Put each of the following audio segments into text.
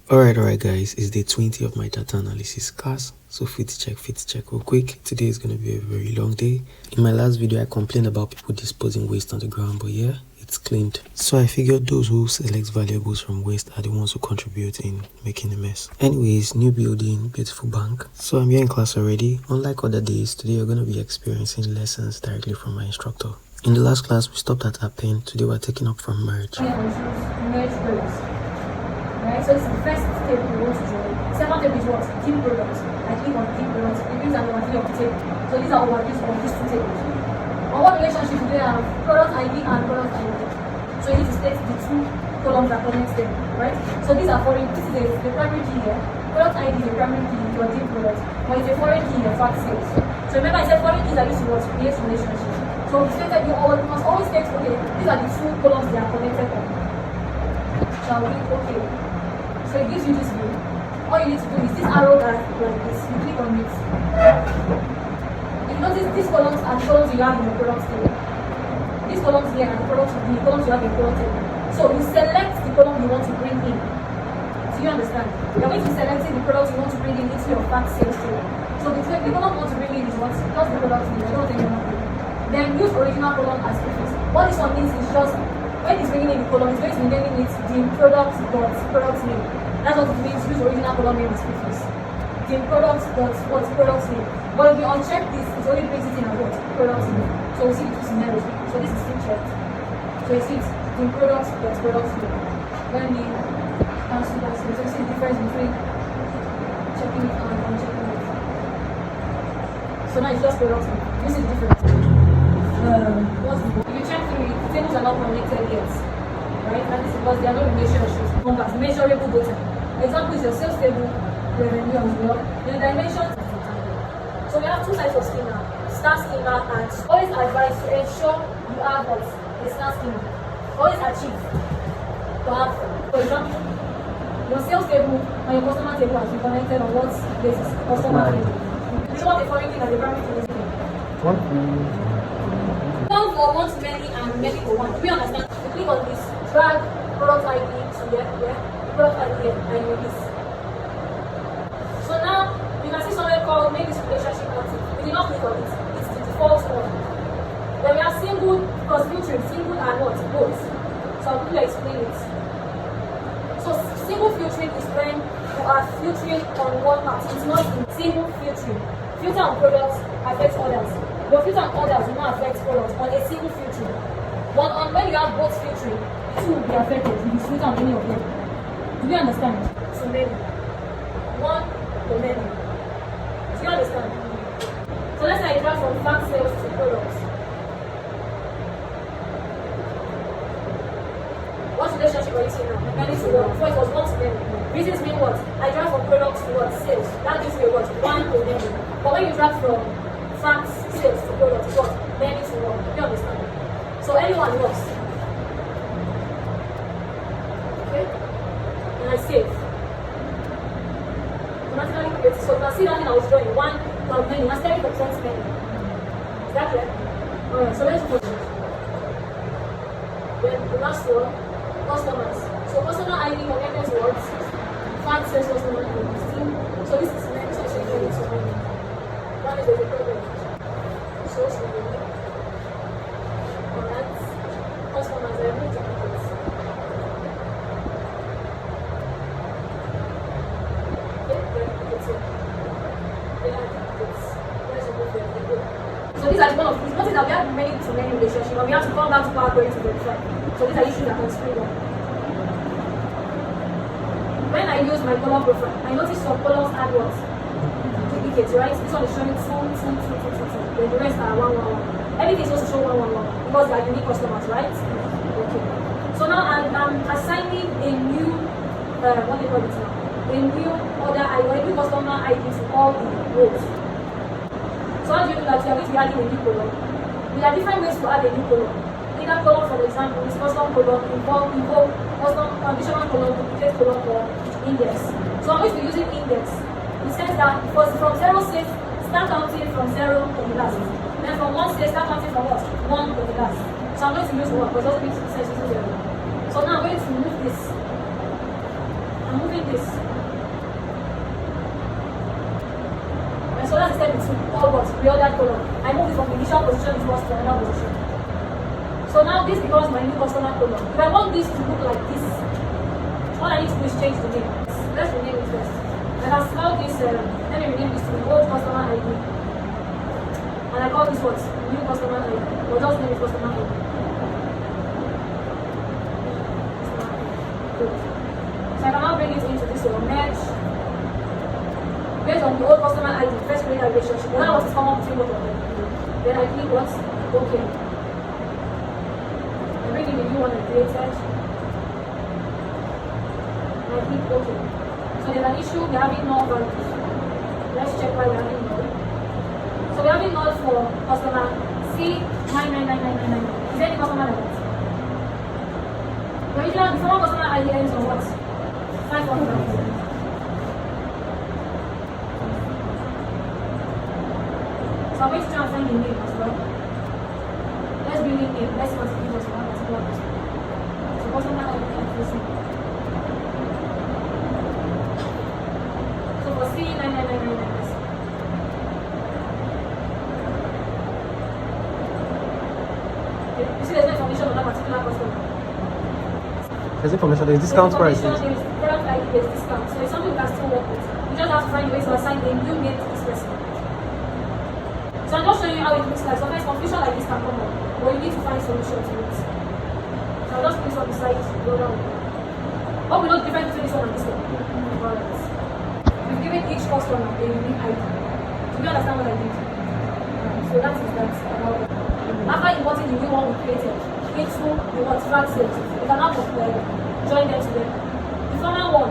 Alright guys, it's day 20 of my data analysis class. So fit check real quick. Today is going to be a very long day. In my last video, I complained about people disposing waste on the ground, but yeah, it's cleaned. So I figured those who select valuables from waste are the ones who contribute in making a mess. Anyways, new building, beautiful bank. So I'm here in class already. Unlike other days, today you're going to be experiencing lessons directly from my instructor. In the last class, we stopped at append. Today we're taking up from merge. Right, so this is the first table we want to draw. Second table is what? Deep products. I click on deep products. It brings an overview of the table. So these are overviews of these two tables. On what relationship do they have? Product ID and product ID. So you need to state the two columns that connect them, right? So these are foreign. This is the primary key here. Product ID is the primary key for deep products, but it's a foreign key in fact sales. So remember I said foreign keys are used to what? Create relationship. So we stated you must always state, okay, these are the two columns they are connected on. Shall we? Okay. So it gives you this view. All you need to do is this arrow that like this. You click on it. If you notice, these columns are the columns you have in your product table. These columns here are the columns you have in your product table. So you select the column you want to bring in. Do you understand? You're going to be selecting the products you want to bring in into your fact sales table. So the column you want to bring in is what? Just the product name. I don't think you're not bringing. Then use original column as prefix. What this one means is just when it's bringing in the column, it's going to be naming it the product name. That's what it means. Use original column name as prefix. The product name. But if you uncheck this, it only brings it in as what? Product name. So we see the two scenarios. So this is still checked. So you see it's the product name. When we cancel that, so you see the difference between checking it and unchecking it. So now it's just product name. You see the difference. If you check through it, tables are not connected yet. Right? That is because there are no relationships. Numbers, measurable data. Example is your sales table, revenue as well. The dimensions. So we have two types of schema, star schema and always advise to ensure you have what? A star schema. Always achieve to have, for example, your sales table and your customer table has been connected on what basis? Customer table. You don't want a foreign thing as a primary thing. One for one to many and many for one. Do we understand? You click on this, drag product ID to here, product ID here, and you this. So now you can see somewhere called make this relationship active. We did not click on it. It's the default one. Then we have single because filtering, single and what? Both. So I'll quickly explain it. So single filtering is when you are filtering on one part. It's not in single filtering. Filter on products affects others. But filter on others will not affect products on a single filtering. But on when you have both filtering, two will be affected if you filter on any of them. Do you understand? So many. One to many. Do you understand? So let's say I draw from fact sales to products. What relationship are you seeing now? Many to one. Before it was one to many. Reasons mean what? I draw from products to what? Sales. That gives me what? One to many. But when you draw from facts, sales to products, what? Many to one. Do you understand? So anyone works. Okay? And I save. Automatically create. So you can see that thing I was drawing. One plus many. Mastery represents many. Is that clear? Alright, so let's put it. Then the last one, customers. So customer ID connected to what? Fact sales customer ID. So this is many. So it's many to many. One is the problem. So alright. Customers are able to do this. So these are one of these. Notice that we have many to many relationships, but we have to come back to PowerPoint to verify. So these are issues that can screen up. When I use my column profile, I notice some columns add what? Duplicates, right? This one is showing 2. Then the rest are 1. Everything is supposed to show 1 because they are unique customers, right? Okay. So now I'm assigning a new what do you call it now? A new order ID, a new customer ID to all the rows. So how do you do that? You are going to be adding a new column. There are different ways to add a new column. Either column, for example, is custom column, involve custom conditional column, duplicate column, or index. So I'm going to be using index. It says that from 0 says start counting from 0 to the last. Then from 1 says start counting from what? 1 to the last. So I'm going to use 1 because it doesn't make sense using 0. So now I'm going to move this I'm moving this. And so that's the step two. All what? Reordered column. I move it from the initial position it was to another position. So now this becomes my new customer column. If I want this to look like this, all I need to do is change the name. Let's rename it first. And I'll spell this, let me rename this to the old customer ID. And I call this what? New customer ID. Or just name it customer ID. Good. So I can now bring it into this one. Merge. Based on the old customer ID, first create a relationship. But now what is common between both of them? Then I click what? Okay. I bring in the new one I created. And I click okay. So there's an issue, we're having null values. Let's check why we're having null. So we're having null for customer C999999. Is there any customer like that? The original, the former customer ID ends on what? 500. So I'm going to try and find the name as well. Let's bring in name. Let's see what it gives us for one particular person. So customer ID FOC. So for C999999. You see there's no information on that particular customer. There's information, there's discount prices. There's product ID, there's discount. So it's something we can still work with. You just have to find a way to assign a new name to this person. So I'm just showing you how it looks like. Sometimes confusion like this can come up, but you need to find solutions to it. So I'll just put this on the side, the other one. What we know the difference between this one and this one? Alright. We've given each customer a unique ID. Do you understand what I did? So that is that about it. After importing the new one we created into the multi-fact set, we can now join them together. The former one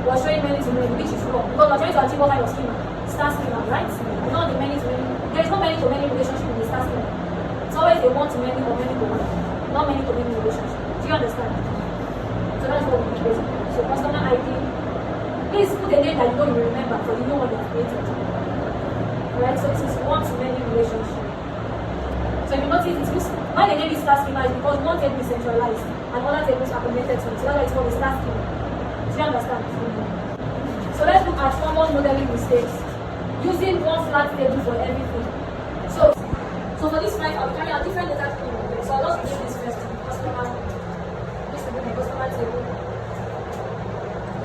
was showing many to many, which is wrong because we're trying to achieve what kind of schema? Star schema, right? Not the many to many. There is no many to many relationship in the star schema. It's always a one to many or many to one, not many to many relationship. Do you understand? So that's what we do basically. So customer ID. Please put a name that you know you remember for the new one you created. Right? So this is one to many relationship. So if you notice, it looks why the name is star schema is because one table is centralized and other tables are connected to it. So that's why it's called a star schema. Do you understand? So let's look at common modeling mistakes using one flat table for everything. So for this slide, I'll be carrying out different data models. So I'll just name this first. Customer. This will be my customer table.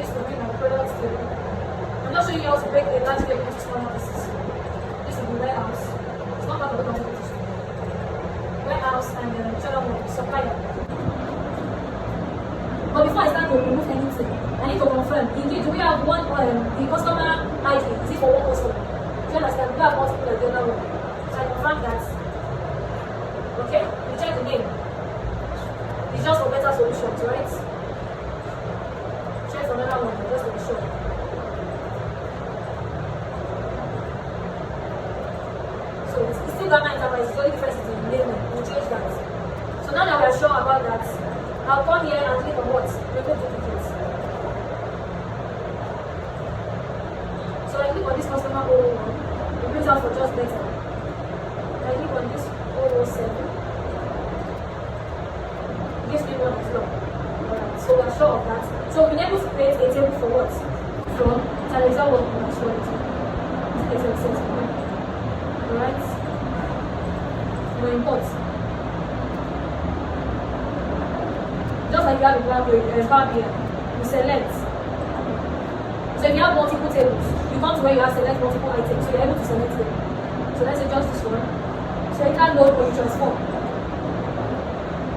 This will be my product table. I'm not showing you how to break a large table into smaller pieces. This will be warehouse. It's not part of the concept. Warehouse and which other one? Supplier. But before I start to remove anything, I need to confirm. Indeed, do we have one the customer ID? Is it for one customer? Do you understand? We have multiple like the other one. So I confirm that. Okay, we check again. It's just for better solutions, right? Check for another one, just to be sure. So it's still Ghana Enterprise, it's only different in the name. We'll change that. So now that we are sure about that, I'll come here and click on what? Remove duplicates. So I click on this customer 001. It brings out for just better. I click on this 007. This new one is long. Alright, so we're sure of that. So we've been able to create a table for what? From Teresa 1 to 20. This is a alright? We import. Just like you have in Power BI, you select. So if you have multiple tables, you come to where you have select multiple items, so you're able to select them. So let's say just this one. So you can load or you transform.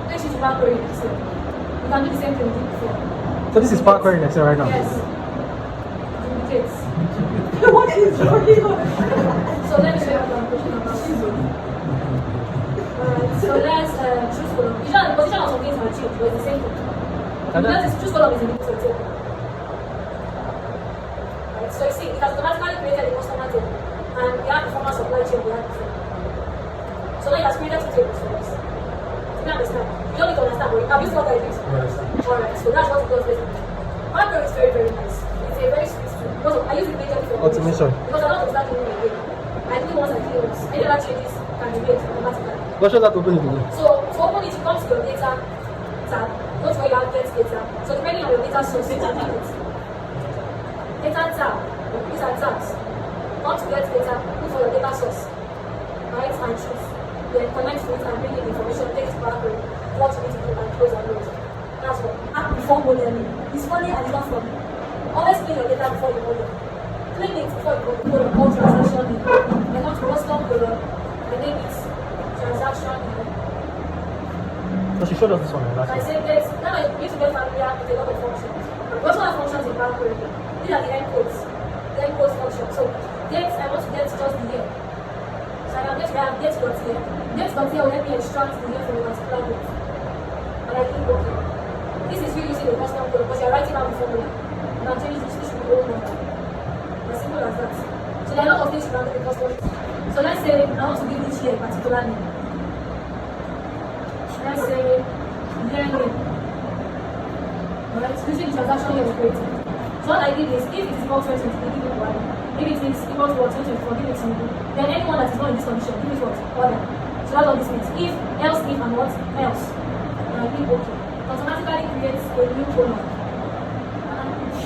Next is Power Query in Excel. You can do the same thing we did before. So this is Power Query in Excel right now? Yes. Duplicates. What is going on? So let me show you how to position about it. Alright, so let's choose column. Usually the position of some things are changed, but it's the same thing. Because choose column is in the table. Right, so you see, it has automatically created a customer table. And we have the former supply chain we had before. So now it has created two tables for us. Do you understand? You don't need to understand, but have you seen what I did? Alright, so that's what it does basically. Power Query is very, very nice. It's a very sweet tool. Because I use it majorly for automation. Because I don't start doing it again. I do once I do once. Any other changes can be made automatically. What should that open it again? So to open it, you come to your data tab. Not where you have get data. So depending on your data source, you can do it. tab. These are tabs. Want to get data, look for your data source. Right, and choose. Then connect to it and bring in information, take it back, what you need to do, and close and close. That's what. Act before modeling. It's funny and it's not funny. Always clean your data before you model. Clean it before you model. All transaction name. Then come to custom color. The name is transaction name. So she showed us this one last I week. said this. Now you need to get familiar with a lot of functions. We also have functions in Power Query. These are the endcodes. The endcodes function. So date, I want to get just the year. So I am going to have date.here. Date.here will let me extract the year from a particular date. And I click OK. This is you using a custom code because you are writing out the formula. And I'm changing this to the old number. As simple as that. So there are a lot of things you can do with custom. So let's say I want to give this year a particular name. Let's say year name. Alright, using the transaction here we created. So what I did is if it is equal to 20, give it 1. If it is equal to 2024, give it 2. Then anyone that is not in this condition, give it what? Order. So that's what this means. If, else, if, and what? Else. And I click OK. Automatically creates a new column.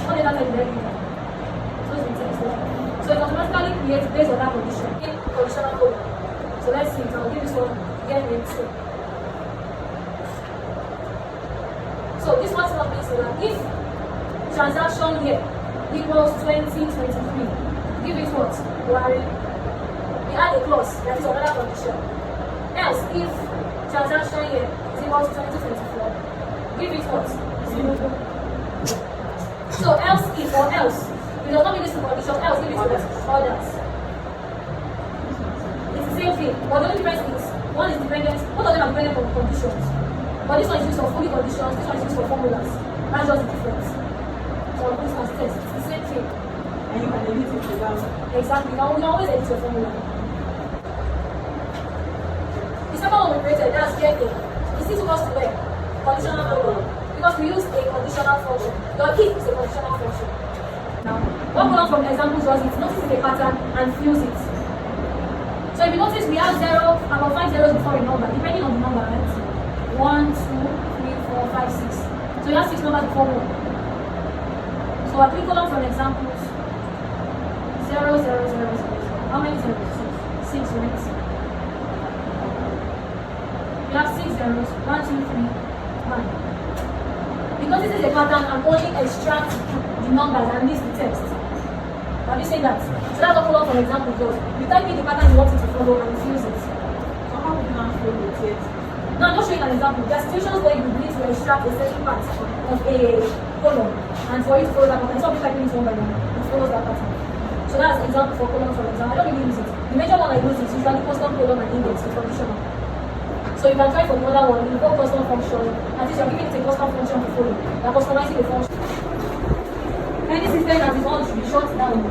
What did that tell you very quickly? So it automatically creates based on that condition. In conditional column. So let's see, I'll give this one year name 2. So this one still means that if transaction year equals 2023, give it what? We add a clause that is another condition. Else, if transaction year is equal to 2024, give it what? 0. So else if or else. If it does not mean this is condition, else give it what? Others. It's the same thing, but the only difference is one is dependent, both of them are dependent on conditions. But this one is used for fully conditions, this one is used for formulas. That's just the difference. So I'll put this as test. It's the same thing. And you can edit it without. Exactly. Now we can always edit your formula. The second one we created, that's getting. It's equals to where? Conditional column. Because we use a conditional function. Your if is a conditional function. Now, what column from examples does it? Notice the pattern and fuse it. So if you notice, we have about 5 zeros before a number, depending on the number, right? 1, 2, 3, 4, 5, 6. So you have 6 numbers before 1. So I click column from examples. 0, 0, 0, 0. How many zeros? 6, right? We have 6 zeros. 1, 2, 3, 1. Because this is a pattern, I'm only extract the numbers and list the text. Have you seen that? So that's what column from examples does. You type in the pattern you want it to follow and fuse it. So how would you not follow it? Now, I'm just showing an example. There are situations where you need to extract a certain part of a column, and for you to follow that pattern, some people type in it one by one, it follows that pattern. So that's an example for column for example. I don't really use it. The major one I use is usually custom column and index with conditional. So you can try for the other one, you invoke custom function, and since you're giving it a custom function to follow, you're customizing the function. Any system that is on should be shut down.